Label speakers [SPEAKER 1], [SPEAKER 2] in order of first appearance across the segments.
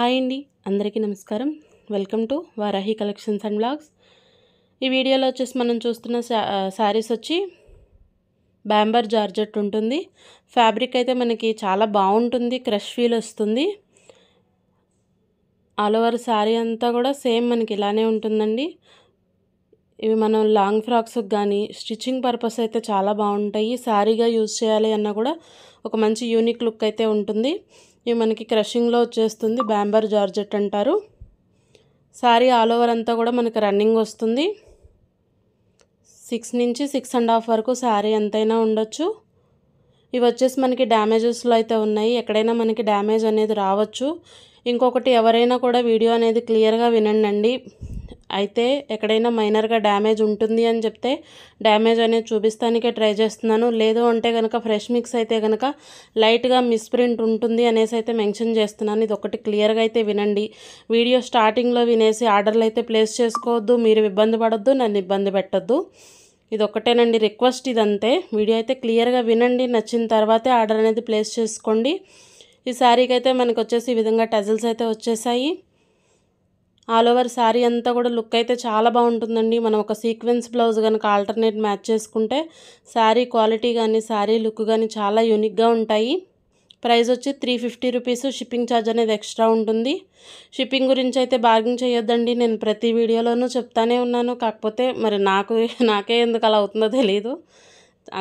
[SPEAKER 1] Hi అండి, అందరికీ నమస్కారం. Welcome to Varahi collections and blogs. ఈ వీడియోలో వచ్చేసి మనం చూస్తున్న శారీస్ వచ్చి బ్యాంబర్ జార్జెట్ ఉంటుంది. ఫ్యాబ్రిక్ అయితే మనకి చాలా బాగుంటుంది, క్రష్ ఫీల్ వస్తుంది. ఆల్ ఓవర్ శారీ అంతా కూడా సేమ్ మనకి ఇలానే ఉంటుందండి. ఇవి మనం లాంగ్ ఫ్రాక్స్కి కానీ స్టిచ్చింగ్ పర్పస్ అయితే చాలా బాగుంటాయి. శారీగా యూజ్ చేయాలి అన్నా కూడా ఒక మంచి యూనిక్ లుక్ అయితే ఉంటుంది. ఇవి మనకి క్రషింగ్లో వచ్చేస్తుంది, బ్యాంబర్ జార్జెట్ అంటారు. శారీ ఆల్ ఓవర్ అంతా కూడా మనకి రన్నింగ్ వస్తుంది. 6 నుంచి 6.5 వరకు శారీ ఎంతైనా ఉండొచ్చు. ఇవి వచ్చేసి మనకి డ్యామేజెస్లో అయితే ఉన్నాయి, ఎక్కడైనా మనకి డ్యామేజ్ అనేది రావచ్చు. ఇంకొకటి, ఎవరైనా కూడా వీడియో అనేది క్లియర్గా వినండి. అయితే ఎక్కడైనా మైనర్గా డ్యామేజ్ ఉంటుంది అని చెప్తే డ్యామేజ్ అనేది చూపిస్తానికే ట్రై చేస్తున్నాను. లేదు అంటే కనుక ఫ్రెష్ మిక్స్ అయితే కనుక లైట్గా మిస్ప్రింట్ ఉంటుంది అనేసి అయితే మెన్షన్ చేస్తున్నాను. ఇది ఒకటి క్లియర్గా అయితే వినండి. వీడియో స్టార్టింగ్లో వినేసి ఆర్డర్లు అయితే ప్లేస్ చేసుకోవద్దు, మీరు ఇబ్బంది పడొద్దు, నన్ను ఇబ్బంది పెట్టొద్దు. ఇది ఒక్కటేనండి రిక్వెస్ట్, ఇదంతే. వీడియో అయితే క్లియర్గా వినండి, నచ్చిన తర్వాతే ఆర్డర్ అనేది ప్లేస్ చేసుకోండి. ఈ శారీకి అయితే మనకు వచ్చేసి ఈ విధంగా టజల్స్ అయితే వచ్చేసాయి. ఆల్ ఓవర్ శారీ అంతా కూడా లుక్ అయితే చాలా బాగుంటుందండి. మనం ఒక సీక్వెన్స్ బ్లౌజ్ కనుక ఆల్టర్నేట్ మ్యాచ్ చేసుకుంటే శారీ క్వాలిటీ కానీ శారీ లుక్ కానీ చాలా యూనిక్గా ఉంటాయి. ప్రైస్ వచ్చి 350 రూపీస్. షిప్పింగ్ ఛార్జ్ అనేది ఎక్స్ట్రా ఉంటుంది. షిప్పింగ్ గురించి అయితే బార్గింగ్ చేయొద్దండి, నేను ప్రతి వీడియోలోనూ చెప్తానే ఉన్నాను. కాకపోతే మరి నాకే ఎందుకు అలా అవుతుందో తెలియదు.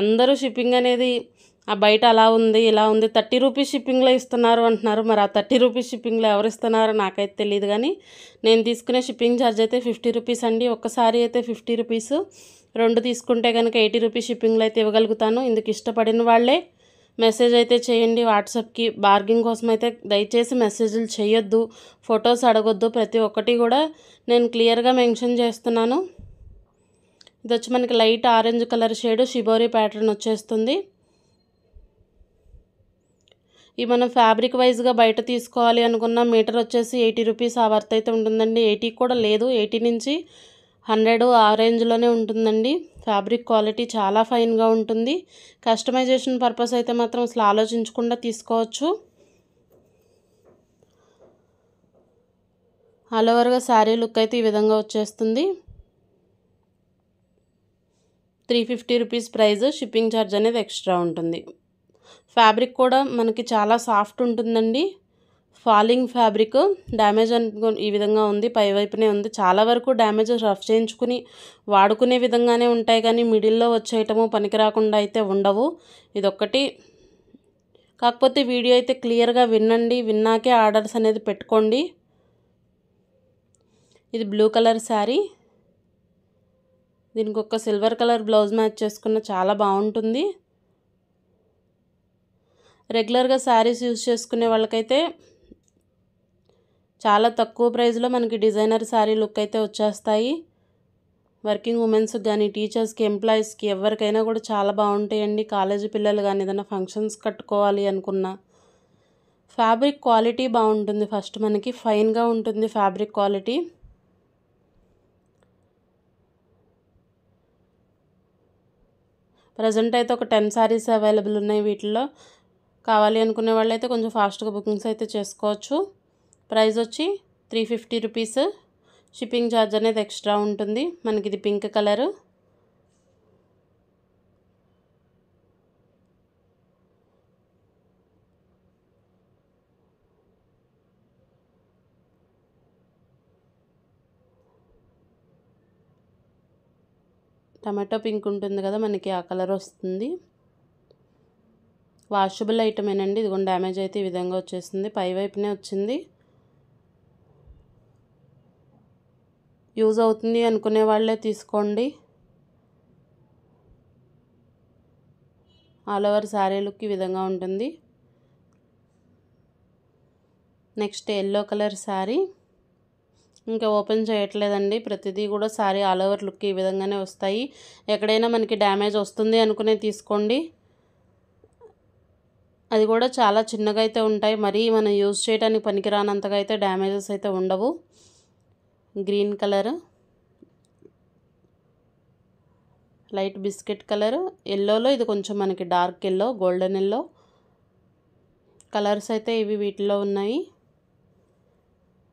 [SPEAKER 1] అందరూ షిప్పింగ్ అనేది బయట అలా ఉంది ఇలా ఉంది, 30 రూపీస్ షిప్పింగ్లో ఇస్తున్నారు అంటున్నారు. మరి ఆ 30 రూపీస్ షిప్పింగ్లో ఎవరు ఇస్తున్నారో నాకైతే తెలియదు. కానీ నేను తీసుకునే షిప్పింగ్ ఛార్జ్ అయితే 50 రూపీస్ అండి. ఒక్కసారి అయితే 50 రూపీస్, 2 తీసుకుంటే కనుక 80 రూపీస్ షిప్పింగ్లో అయితే ఇవ్వగలుగుతాను. ఇందుకు ఇష్టపడిన వాళ్ళే మెసేజ్ అయితే చేయండి వాట్సాప్కి. బార్గింగ్ కోసం అయితే దయచేసి మెసేజ్లు చేయొద్దు, ఫొటోస్ అడగొద్దు. ప్రతి ఒక్కటి కూడా నేను క్లియర్గా మెన్షన్ చేస్తున్నాను. ఇది వచ్చి మనకి light orange colour shade shibori pattern వచ్చేస్తుంది. ఈ మనం ఫ్యాబ్రిక్ వైజ్గా బయట తీసుకోవాలి అనుకున్న మీటర్ వచ్చేసి 80 రూపీస్ ఆ వర్త్ అయితే ఉంటుందండి. 80 కూడా లేదు, 80 నుంచి 100 ఆ రేంజ్లోనే ఉంటుందండి. ఫ్యాబ్రిక్ క్వాలిటీ చాలా ఫైన్గా ఉంటుంది. కస్టమైజేషన్ పర్పస్ అయితే మాత్రం అసలు ఆలోచించకుండా తీసుకోవచ్చు. ఆల్ ఓవర్గా శారీ లుక్ అయితే ఈ విధంగా వచ్చేస్తుంది. 350 రూపీస్ ప్రైస్. షిప్పింగ్ ఛార్జ్ అనేది ఎక్స్ట్రా ఉంటుంది. ఫ్యాబ్రిక్ కూడా మనకి చాలా సాఫ్ట్ ఉంటుందండి. ఫాలింగ్ ఫ్యాబ్రిక్, డ్యామేజ్ ఈ విధంగా ఉంది, పైవైపునే ఉంది. చాలా వరకు డ్యామేజ్ రఫ్ చేయించుకుని వాడుకునే విధంగానే ఉంటాయి, కానీ మిడిల్లో వచ్చేయటము పనికి రాకుండా అయితే ఉండవు. ఇదొక్కటి. కాకపోతే వీడియో అయితే క్లియర్గా వినండి, విన్నాకే ఆర్డర్స్ అనేది పెట్టుకోండి. ఇది బ్లూ కలర్ శారీ. దీనికి ఒక సిల్వర్ కలర్ బ్లౌజ్ మ్యాచ్ చేసుకున్న చాలా బాగుంటుంది. రెగ్యులర్గా శారీస్ యూజ్ చేసుకునే వాళ్ళకైతే చాలా తక్కువ ప్రైస్లో మనకి డిజైనర్ శారీ లుక్ అయితే వచ్చేస్తాయి. వర్కింగ్ ఉమెన్స్కి కానీ టీచర్స్కి ఎంప్లాయీస్కి ఎవరికైనా కూడా చాలా బాగుంటాయండి. కాలేజీ పిల్లలు కానీ ఏదైనా ఫంక్షన్స్ కట్టుకోవాలి అనుకున్నా. ఫ్యాబ్రిక్ క్వాలిటీ బాగుంటుంది. ఫస్ట్ మనకి ఫైన్గా ఉంటుంది ఫ్యాబ్రిక్ క్వాలిటీ. ప్రజెంట్ అయితే ఒక 10 శారీస్ అవైలబుల్ ఉన్నాయి. వీటిల్లో కావాలి అనుకునే వాళ్ళైతే కొంచెం ఫాస్ట్గా బుకింగ్స్ అయితే చేసుకోవచ్చు. ప్రైస్ వచ్చి 350 రూపీస్. షిప్పింగ్ ఛార్జ్ అనేది ఎక్స్ట్రా ఉంటుంది. మనకి ఇది పింక్ కలరు. టమాటో పింక్ ఉంటుంది కదా, మనకి ఆ కలర్ వస్తుంది. వాషబుల్ ఐటమేనండి. ఇదిగోండి, డ్యామేజ్ అయితే ఈ విధంగా వచ్చేసింది, పైవైపునే వచ్చింది. యూజ్ అవుతుంది అనుకునే వాళ్ళే తీసుకోండి. ఆల్ ఓవర్ శారీ లుక్ ఈ విధంగా ఉంటుంది. Next yellow colour sari. ఇంకా ఓపెన్ చేయట్లేదండి, ప్రతిదీ కూడా శారీ ఆల్ ఓవర్ లుక్ ఈ విధంగానే వస్తాయి. ఎక్కడైనా మనకి డ్యామేజ్ వస్తుంది అనుకునే తీసుకోండి. అది కూడా చాలా చిన్నగా అయితే ఉంటాయి, మరీ మనం యూజ్ చేయడానికి పనికిరానంతగా అయితే డ్యామేజెస్ అయితే ఉండవు. Green colour, light biscuit colour, ఎల్లోలో ఇది కొంచెం మనకి dark yellow, golden yellow colours అయితే ఇవి వీటిలో ఉన్నాయి.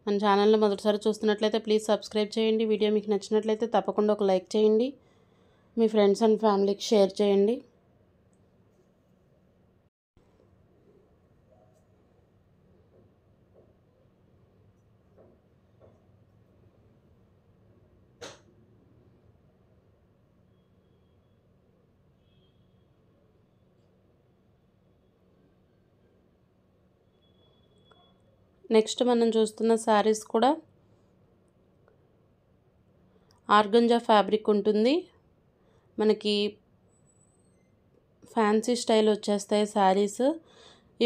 [SPEAKER 1] మన ఛానల్ని మొదటిసారి చూస్తున్నట్లయితే ప్లీజ్ సబ్స్క్రైబ్ చేయండి. వీడియో మీకు నచ్చినట్లయితే తప్పకుండా ఒక లైక్ చేయండి. మీ ఫ్రెండ్స్ అండ్ ఫ్యామిలీకి షేర్ చేయండి. నెక్స్ట్ మనం చూస్తున్న శారీస్ కూడా ఆర్గంజా ఫ్యాబ్రిక్ ఉంటుంది. మనకి ఫ్యాన్సీ స్టైల్ వచ్చేస్తాయి శారీస్.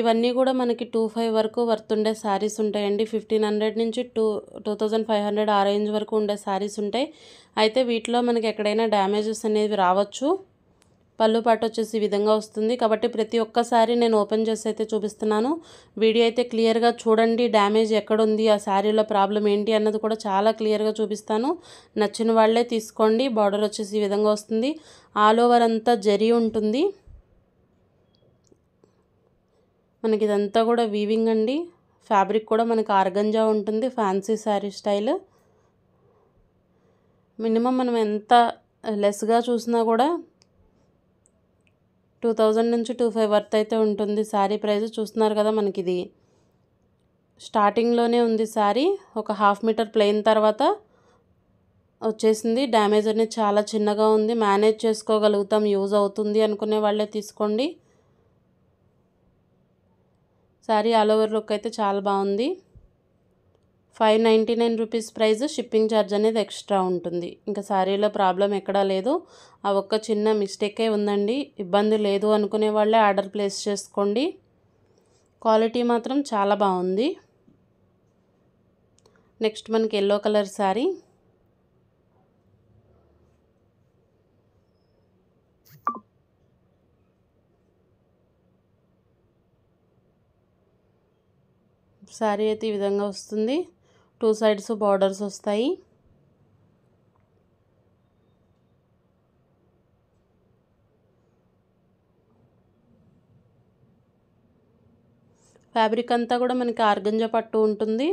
[SPEAKER 1] ఇవన్నీ కూడా మనకి 2500 వరకు వర్త్ ఉండే శారీస్ ఉంటాయండి. 1500 నుంచి 2500 ఆ రేంజ్ వరకు ఉండే శారీస్ ఉంటాయి. అయితే వీటిలో మనకి ఎక్కడైనా డ్యామేజెస్ అనేవి రావచ్చు. పళ్ళు పాటు వచ్చేసి ఈ విధంగా వస్తుంది. కాబట్టి ప్రతి ఒక్కసారి నేను ఓపెన్ చేసి అయితే చూపిస్తున్నాను. వీడియో అయితే క్లియర్గా చూడండి. డ్యామేజ్ ఎక్కడుంది, ఆ శారీలో ప్రాబ్లం ఏంటి అన్నది కూడా చాలా క్లియర్గా చూపిస్తాను. నచ్చిన వాళ్ళే తీసుకోండి. బార్డర్ వచ్చేసి ఈ విధంగా వస్తుంది. ఆల్ ఓవర్ అంతా జరీ ఉంటుంది. మనకి ఇదంతా కూడా వీవింగ్ అండి. ఫ్యాబ్రిక్ కూడా మనకి ఆర్గంజా ఉంటుంది. Fancy sari style. మినిమం మనం ఎంత లెస్గా చూసినా కూడా 2000 నుంచి 2500 వర్త్ అయితే ఉంటుంది శారీ ప్రైస్. చూస్తున్నారు కదా, మనకి ఇది స్టార్టింగ్లోనే ఉంది శారీ. ఒక 1/2 మీటర్ ప్లెయిన్ తర్వాత వచ్చేసింది. డ్యామేజ్ అనేది చాలా చిన్నగా ఉంది. మేనేజ్ చేసుకోగలుగుతాం, యూజ్ అవుతుంది అనుకునే వాళ్ళే తీసుకోండి. శారీ ఆల్ ఓవర్ లుక్ అయితే చాలా బాగుంది. 599 రూపీస్ ప్రైస్. షిప్పింగ్ ఛార్జ్ అనేది ఎక్స్ట్రా ఉంటుంది. ఇంకా శారీలో ప్రాబ్లం ఎక్కడా లేదు. ఆ ఒక్క చిన్న మిస్టేకే ఉందండి. ఇబ్బంది లేదు అనుకునే వాళ్ళే ఆర్డర్ ప్లేస్ చేసుకోండి. క్వాలిటీ మాత్రం చాలా బాగుంది. నెక్స్ట్ మనకి ఎల్లో కలర్ శారీ. శారీ అయితే ఈ విధంగా వస్తుంది. 2 సైడ్స్ బార్డర్స్ వస్తాయి. ఫ్యాబ్రిక్ అంతా కూడా మనకి ఆర్గంజా పట్టు ఉంటుంది.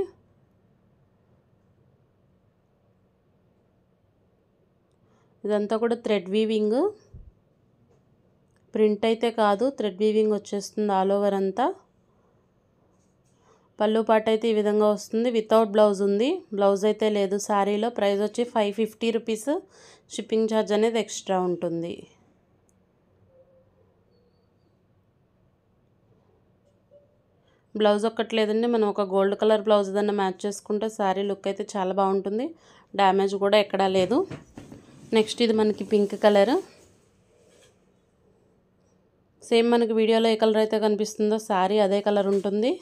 [SPEAKER 1] ఇదంతా కూడా థ్రెడ్ వీవింగ్. ప్రింట్ అయితే కాదు, థ్రెడ్ వీవింగ్ వచ్చేస్తుంది ఆల్ ఓవర్ అంతా. పళ్ళు పాటు అయితే ఈ విధంగా వస్తుంది. వితౌట్ బ్లౌజ్ ఉంది. బ్లౌజ్ అయితే లేదు శారీలో. ప్రైస్ వచ్చి 550 రూపీస్. షిప్పింగ్ ఛార్జ్ అనేది ఎక్స్ట్రా ఉంటుంది. బ్లౌజ్ ఒక్కటి లేదండి, మనం ఒక గోల్డ్ కలర్ బ్లౌజ్ ఏదన్నా మ్యాచ్ చేసుకుంటే శారీ లుక్ అయితే చాలా బాగుంటుంది. డ్యామేజ్ కూడా ఎక్కడా లేదు. నెక్స్ట్ ఇది మనకి పింక్ కలర్. సేమ్ మనకి వీడియోలో ఏ కలర్ అయితే కనిపిస్తుందో శారీ అదే కలర్ ఉంటుంది.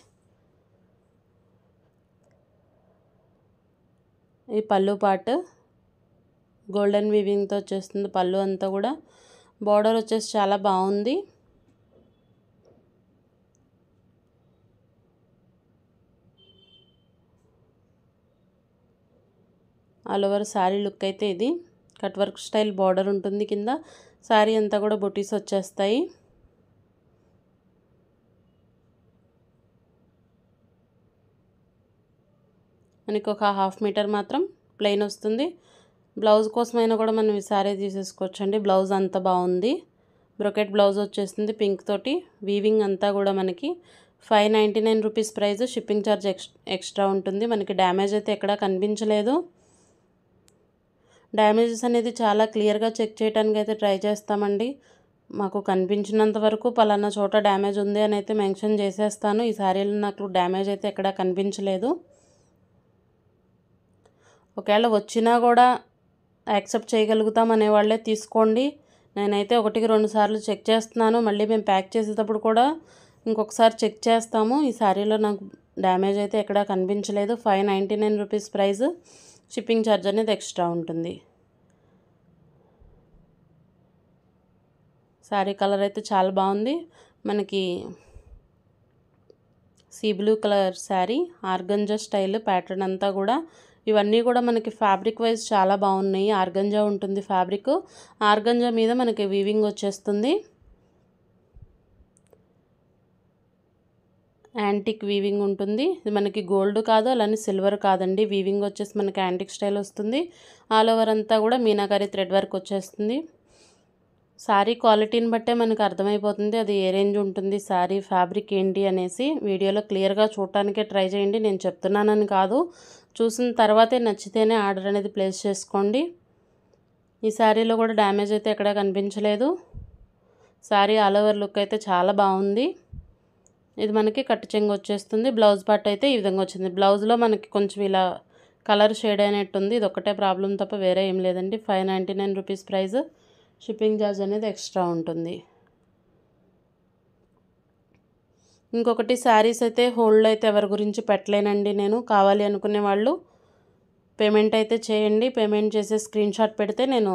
[SPEAKER 1] ఈ పళ్ళు పార్ట్ గోల్డెన్ వీవింగ్తో వచ్చేస్తుంది. పళ్ళు అంతా కూడా బార్డర్ వచ్చేసి చాలా బాగుంది. ఆల్ ఓవర్ శారీ లుక్ అయితే ఇది. కట్ వర్క్ స్టైల్ బార్డర్ ఉంటుంది కింద. శారీ అంతా కూడా బుటీస్ వచ్చేస్తాయి. మనకి ఒక 1/2 మీటర్ మాత్రం ప్లెయిన్ వస్తుంది. బ్లౌజ్ కోసమైనా కూడా మనం ఈ శారీ తీసేసుకోవచ్చండి. బ్లౌజ్ అంత బాగుంది. బ్రొకెట్ బ్లౌజ్ వచ్చేస్తుంది పింక్ తోటి. వీవింగ్ అంతా కూడా మనకి 599 rupees price. Shipping charge extra ఉంటుంది. మనకి డ్యామేజ్ అయితే ఎక్కడా కనిపించలేదు. డ్యామేజెస్ అనేది చాలా క్లియర్గా చెక్ చేయడానికి అయితే ట్రై చేస్తామండి. మాకు కనిపించినంత వరకు పలానా చోట డ్యామేజ్ ఉంది అని అయితే మెన్షన్ చేసేస్తాను. ఈ శారీలో నాకు డ్యామేజ్ అయితే ఎక్కడా కనిపించలేదు. ఒకవేళ వచ్చినా కూడా యాక్సెప్ట్ చేయగలుగుతాం అనేవాళ్ళే తీసుకోండి. నేనైతే 1-2 సార్లు చెక్ చేస్తున్నాను. మళ్ళీ మేము ప్యాక్ చేసేటప్పుడు కూడా ఇంకొకసారి చెక్ చేస్తాము. ఈ శారీలో నాకు డ్యామేజ్ అయితే ఎక్కడా కనిపించలేదు. 599 రూపీస్ ప్రైస్. షిప్పింగ్ ఛార్జ్ అనేది ఎక్స్ట్రా ఉంటుంది. శారీ కలర్ అయితే చాలా బాగుంది. మనకి sea blue colour sari. Organza style pattern అంతా కూడా. ఇవన్నీ కూడా మనకి ఫ్యాబ్రిక్ వైజ్ చాలా బాగున్నాయి. ఆర్గంజా ఉంటుంది ఫ్యాబ్రిక్. ఆర్గంజా మీద మనకి వీవింగ్ వచ్చేస్తుంది. యాంటిక్ వీవింగ్ ఉంటుంది. ఇది మనకి గోల్డ్ కాదు, అలానే సిల్వర్ కాదండి. వీవింగ్ వచ్చేసి మనకి యాంటిక్ స్టైల్ వస్తుంది. ఆల్ ఓవర్ అంతా కూడా మీనాకారి థ్రెడ్ వర్క్ వచ్చేస్తుంది. శారీ క్వాలిటీని బట్టే మనకు అర్థమైపోతుంది అది ఏ రేంజ్ ఉంటుంది, శారీ ఫ్యాబ్రిక్ ఏంటి అనేసి. వీడియోలో క్లియర్గా చూడటానికే ట్రై చేయండి, నేను చెప్తున్నానని కాదు. చూసిన తర్వాతే నచ్చితేనే ఆర్డర్ అనేది ప్లేస్ చేసుకోండి. ఈ శారీలో కూడా డ్యామేజ్ అయితే ఎక్కడా కనిపించలేదు. శారీ ఆల్ ఓవర్ లుక్ అయితే చాలా బాగుంది. ఇది మనకి కట్టు చెంగు వచ్చేస్తుంది. బ్లౌజ్ పార్ట్ అయితే ఈ విధంగా వచ్చింది. బ్లౌజ్లో మనకి కొంచెం ఇలా కలర్ షేడ్ అయినట్టుంది. ఇది ఒకటే ప్రాబ్లం తప్ప వేరే ఏం లేదండి. 599 రూపీస్ ప్రైస్. షిప్పింగ్ ఛార్జ్ అనేది ఎక్స్ట్రా ఉంటుంది. ఇంకొకటి శారీస్ అయితే హోల్డ్ అయితే ఎవరి గురించి పెట్టలేనండి నేను. కావాలి అనుకునే వాళ్ళు పేమెంట్ అయితే చేయండి. పేమెంట్ చేసే స్క్రీన్ షాట్ పెడితే నేను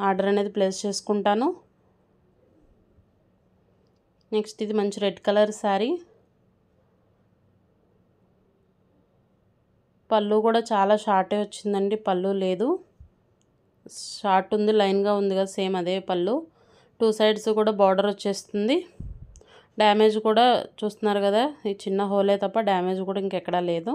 [SPEAKER 1] ఆర్డర్ అనేది ప్లేస్ చేసుకుంటాను. నెక్స్ట్ ఇది మంచి రెడ్ కలర్ శారీ. పళ్ళు కూడా చాలా షార్టే వచ్చిందండి, పళ్ళు లేదు, షార్ట్ ఉంది, లైన్గా ఉంది కదా సేమ్ అదే పళ్ళు. 2 సైడ్స్ కూడా బార్డర్ వచ్చేస్తుంది. డ్యామేజ్ కూడా చూస్తున్నారు కదా, ఈ చిన్న హోలే తప్ప డ్యామేజ్ కూడా ఇంకెక్కడా లేదు.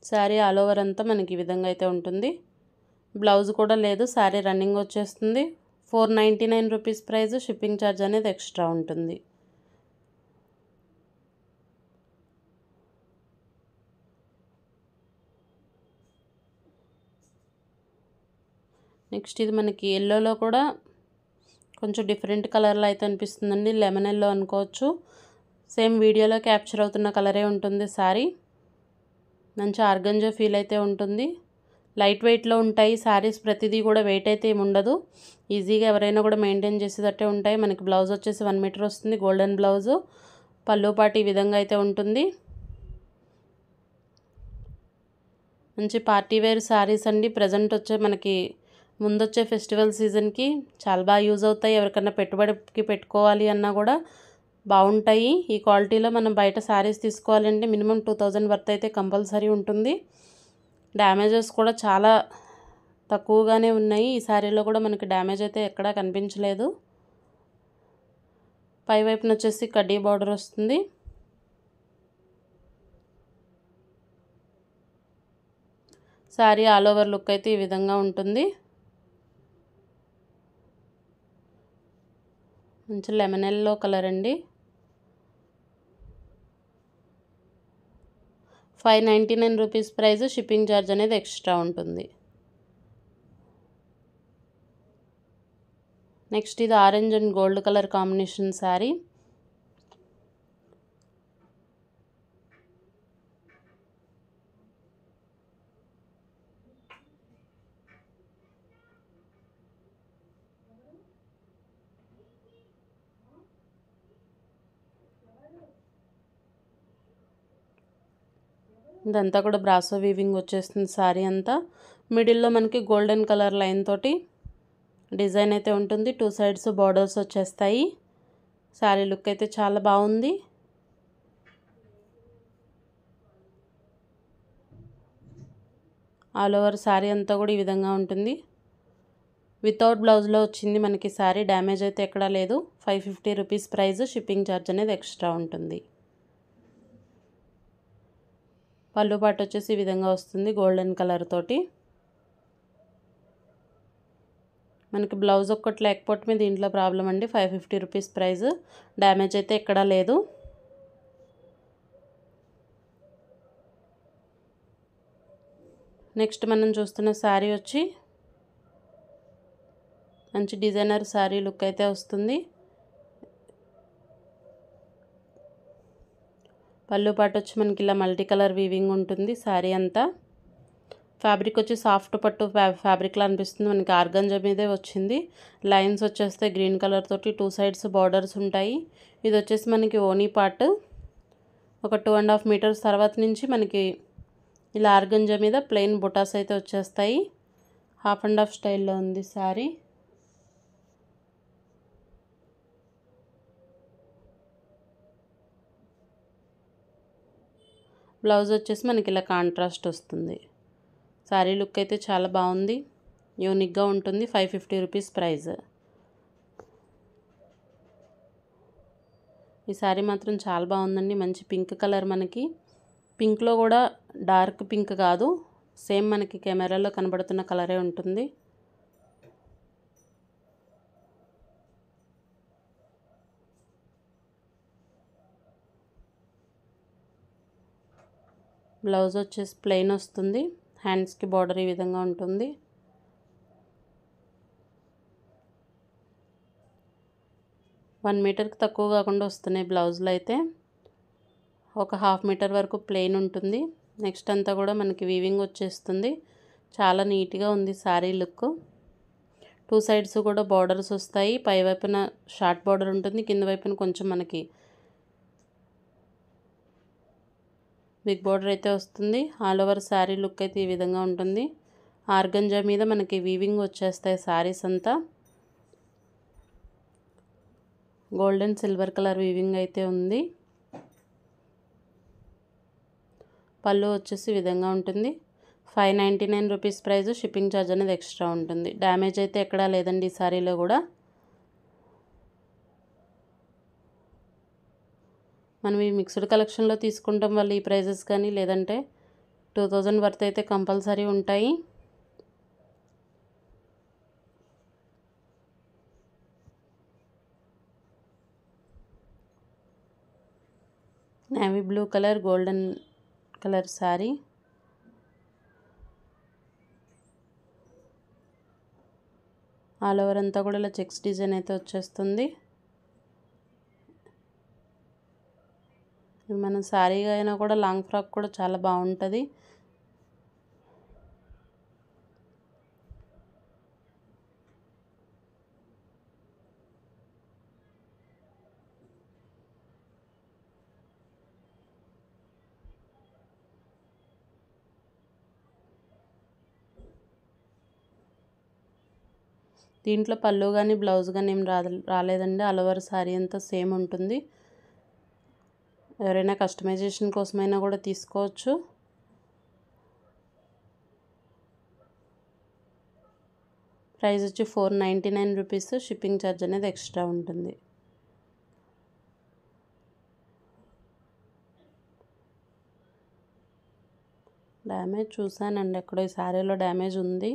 [SPEAKER 1] శారీ ఆల్ ఓవర్ అంతా మనకి ఈ విధంగా అయితే ఉంటుంది. బ్లౌజ్ కూడా లేదు, శారీ రన్నింగ్ వచ్చేస్తుంది. 499 రూపీస్ ప్రైస్. షిప్పింగ్ ఛార్జ్ అనేది ఎక్స్ట్రా ఉంటుంది. నెక్స్ట్ ఇది మనకి ఎల్లోలో కూడా కొంచెం డిఫరెంట్ కలర్లో అయితే అనిపిస్తుందండి. లెమన్ ఎల్లో అనుకోవచ్చు. సేమ్ వీడియోలో క్యాప్చర్ అవుతున్న కలరే ఉంటుంది శారీ. మంచి ఆర్గంజా ఫీల్ అయితే ఉంటుంది. లైట్ వెయిట్లో ఉంటాయి శారీస్. ప్రతిదీ కూడా వెయిట్ అయితే ఏమి ఉండదు. ఈజీగా ఎవరైనా కూడా మెయింటైన్ చేసేటట్టే ఉంటాయి. మనకి బ్లౌజ్ వచ్చేసి 1 మీటర్ వస్తుంది, గోల్డెన్ బ్లౌజు. పళ్ళు పాటు ఈ విధంగా అయితే ఉంటుంది. మంచి పార్టీ వేర్ శారీస్ అండి. ప్రజెంట్ వచ్చే మనకి ముందొచ్చే ఫెస్టివల్ సీజన్కి చాలా బాగా యూజ్ అవుతాయి. ఎవరికన్నా పెట్టుబడికి పెట్టుకోవాలి అన్నా కూడా బాగుంటాయి. ఈ క్వాలిటీలో మనం బయట శారీస్ తీసుకోవాలంటే మినిమం 2000 వర్త్ అయితే కంపల్సరీ ఉంటుంది. డ్యామేజెస్ కూడా చాలా తక్కువగానే ఉన్నాయి. ఈ శారీలో కూడా మనకి డ్యామేజ్ అయితే ఎక్కడా కనిపించలేదు. పై వైపున వచ్చేసి కడ్డీ బార్డర్ వస్తుంది. శారీ ఆల్ ఓవర్ లుక్ అయితే ఈ విధంగా ఉంటుంది. మంచి లెమన్ ఎల్లో కలర్ అండి. 599 రూపీస్ ప్రైస్. షిప్పింగ్ ఛార్జ్ అనేది ఎక్స్ట్రా ఉంటుంది. నెక్స్ట్ ఇది orange and gold colour combination sari. ఇదంతా కూడా బ్రాసో వీవింగ్ వచ్చేస్తుంది శారీ అంతా. మిడిల్లో మనకి గోల్డెన్ కలర్ లైన్ తోటి డిజైన్ అయితే ఉంటుంది. 2 సైడ్స్ బార్డర్స్ వచ్చేస్తాయి. శారీ లుక్ అయితే చాలా బాగుంది. ఆల్ ఓవర్ శారీ అంతా కూడా ఈ విధంగా ఉంటుంది. వితౌట్ బ్లౌజ్లో వచ్చింది మనకి శారీ. డ్యామేజ్ అయితే ఎక్కడా లేదు. 550 రూపీస్ ప్రైస్. షిప్పింగ్ ఛార్జ్ అనేది ఎక్స్ట్రా ఉంటుంది. పళ్ళు పాటు వచ్చేసి ఈ విధంగా వస్తుంది గోల్డెన్ కలర్ తోటి. మనకి బ్లౌజ్ ఒక్కటి లేకపోవటమే దీంట్లో ప్రాబ్లం అండి. 550 రూపీస్ ప్రైస్. డ్యామేజ్ అయితే ఎక్కడా లేదు. నెక్స్ట్ మనం చూస్తున్న శారీ వచ్చి మంచి డిజైనర్ శారీ లుక్ అయితే వస్తుంది. పళ్ళు పాటు వచ్చి మనకి ఇలా మల్టీ కలర్ వీవింగ్ ఉంటుంది శారీ అంతా. ఫ్యాబ్రిక్ వచ్చి సాఫ్ట్ పట్టు ఫ్యాబ్రిక్లా అనిపిస్తుంది. మనకి ఆర్గంజా మీదే వచ్చింది. లైన్స్ వచ్చేస్తే గ్రీన్ కలర్ తోటి 2 సైడ్స్ బార్డర్స్ ఉంటాయి. ఇది వచ్చేసి మనకి ఓనీ పార్ట్. ఒక 2.5 మీటర్స్ తర్వాత నుంచి మనకి ఇలా ఆర్గంజా మీద ప్లెయిన్ బుటాస్ అయితే వచ్చేస్తాయి. 1/2 స్టైల్లో ఉంది శారీ. బ్లౌజ్ వచ్చేసి మనకి ఇలా కాంట్రాస్ట్ వస్తుంది. శారీ లుక్ అయితే చాలా బాగుంది, యూనిక్గా ఉంటుంది. 550 రూపీస్ ప్రైస్. ఈ శారీ మాత్రం చాలా బాగుందండి. మంచి పింక్ కలర్, మనకి పింక్లో కూడా డార్క్ పింక్ కాదు, సేమ్ మనకి కెమెరాలో కనబడుతున్న కలరే ఉంటుంది. బ్లౌజ్ వచ్చేసి ప్లెయిన్ వస్తుంది, హ్యాండ్స్కి బార్డర్ ఈ విధంగా ఉంటుంది. వన్ మీటర్కి తక్కువ కాకుండా వస్తున్నాయి బ్లౌజులు అయితే. ఒక హాఫ్ మీటర్ వరకు ప్లెయిన్ ఉంటుంది. నెక్స్ట్ అంతా కూడా మనకి వీవింగ్ వచ్చేస్తుంది. చాలా నీట్గా ఉంది శారీ లుక్. 2 సైడ్స్ కూడా బార్డర్స్ వస్తాయి. పై వైపున షార్ట్ బార్డర్ ఉంటుంది, కింద వైపున కొంచెం మనకి బిగ్ బార్డర్ అయితే వస్తుంది. ఆల్ ఓవర్ శారీ లుక్ అయితే ఈ విధంగా ఉంటుంది. ఆర్గంజా మీద మనకి వీవింగ్ వచ్చేస్తాయి శారీస్ అంతా. గోల్డెన్ సిల్వర్ కలర్ వీవింగ్ అయితే ఉంది. పళ్ళు వచ్చేసి ఈ విధంగా ఉంటుంది. 599 రూపీస్ ప్రైస్. షిప్పింగ్ ఛార్జ్ అనేది ఎక్స్ట్రా ఉంటుంది. డ్యామేజ్ అయితే ఎక్కడా లేదండి ఈ శారీలో కూడా. మనం ఈ మిక్స్డ్ కలెక్షన్లో తీసుకుంటాం వల్ల ఈ ప్రైజెస్ కానీ, లేదంటే 2000 వర్త్ అయితే కంపల్సరీ ఉంటాయి. Navy blue colour, golden colour sari. All over అంతా కూడా ఇలా చెక్స్ డిజైన్ అయితే వచ్చేస్తుంది. మనం శారీగా అయినా కూడా లాంగ్ ఫ్రాక్ కూడా చాలా బాగుంటుంది. దీంట్లో పళ్ళు కానీ బ్లౌజ్ కానీ ఏం రాలేదండి. ఆల్ ఓవర్ శారీ అంతా సేమ్ ఉంటుంది. ఎవరైనా కస్టమైజేషన్ కోసమైనా కూడా తీసుకోవచ్చు. ప్రైస్ వచ్చి 499 రూపీస్. షిప్పింగ్ ఛార్జ్ అనేది ఎక్స్ట్రా ఉంటుంది. డ్యామేజ్ చూసానండి, ఎక్కడో ఈ శారీలో డ్యామేజ్ ఉంది.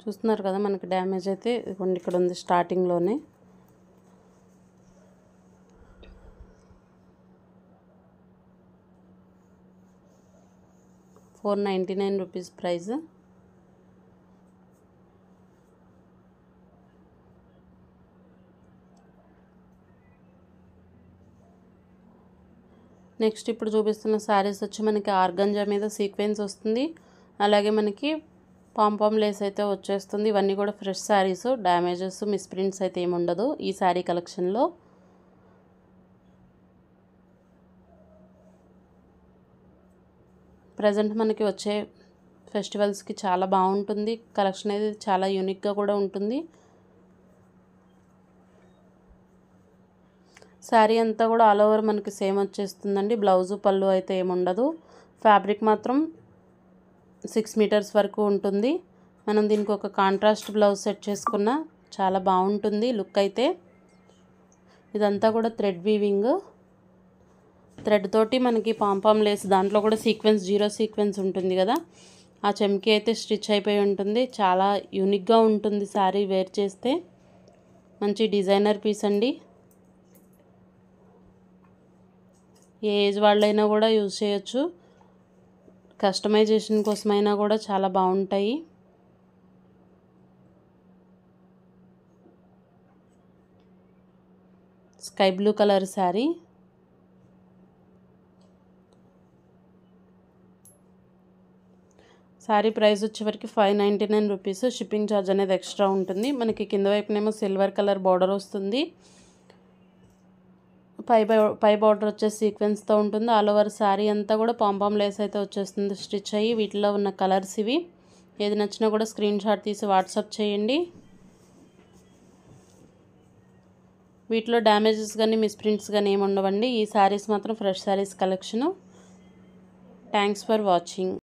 [SPEAKER 1] చూస్తున్నారు కదా, మనకి డ్యామేజ్ అయితే ఇక్కడ ఉంది స్టార్టింగ్లోనే. ₹499 ప్రైస్. నెక్స్ట్ ఇప్పుడు చూపిస్తున్న శారీస్ వచ్చి మనకి ఆర్గంజా మీద సీక్వెన్స్ వస్తుంది. అలాగే మనకి పాంపామ్ లేస్ అయితే వచ్చేస్తుంది. ఇవన్నీ కూడా ఫ్రెష్ శారీస్. డ్యామేజెస్, మిస్ప్రింట్స్ అయితే ఏమి ఉండదు ఈ శారీ కలెక్షన్లో. ప్రజెంట్ మనకి వచ్చే ఫెస్టివల్స్కి చాలా బాగుంటుంది. కలెక్షన్ అనేది చాలా యూనిక్గా కూడా ఉంటుంది. శారీ అంతా కూడా ఆల్ ఓవర్ మనకి సేమ్ వచ్చేస్తుందండి. బ్లౌజు పళ్ళు అయితే ఏముండదు. ఫ్యాబ్రిక్ మాత్రం 6 మీటర్స్ వరకు ఉంటుంది. మనం దీనికి ఒక కాంట్రాస్ట్ బ్లౌజ్ సెట్ చేసుకున్న చాలా బాగుంటుంది లుక్ అయితే. ఇదంతా కూడా థ్రెడ్ వీవింగ్. థ్రెడ్ తోటి మనకి పాంపామ్ లేస్, దాంట్లో కూడా సీక్వెన్స్, 0 సీక్వెన్స్ ఉంటుంది కదా, ఆ చెమ్కి అయితే స్టిచ్ అయిపోయి ఉంటుంది. చాలా యూనిక్గా ఉంటుంది శారీ వేర్ చేస్తే. మంచి డిజైనర్ పీస్ అండి. ఏ ఏజ్ వాళ్ళైనా కూడా యూజ్ చేయొచ్చు. కస్టమైజేషన్ కోసమైనా కూడా చాలా బాగుంటాయి. Sky blue colour sari. Sari price వచ్చేవరకు 599 రూపీస్. షిప్పింగ్ ఛార్జ్ అనేది ఎక్స్ట్రా ఉంటుంది. మనకి కింద వైపునేమో సిల్వర్ కలర్ బార్డర్ వస్తుంది. పై బార్డర్ వచ్చేసి సీక్వెన్స్తో ఉంటుంది. ఆల్ ఓవర్ శారీ అంతా కూడా పాంపామ్ లేస్ అయితే వచ్చేస్తుంది స్టిచ్ అయ్యి. వీటిలో ఉన్న కలర్స్ ఇవి. ఏది నచ్చినా కూడా స్క్రీన్ షాట్ తీసి వాట్సాప్ చేయండి. వీటిలో డ్యామేజెస్ కానీ మిస్ప్రింట్స్ కానీ ఏమి ఉండవండి. ఈ శారీస్ మాత్రం fresh saris collection. Thanks for watching.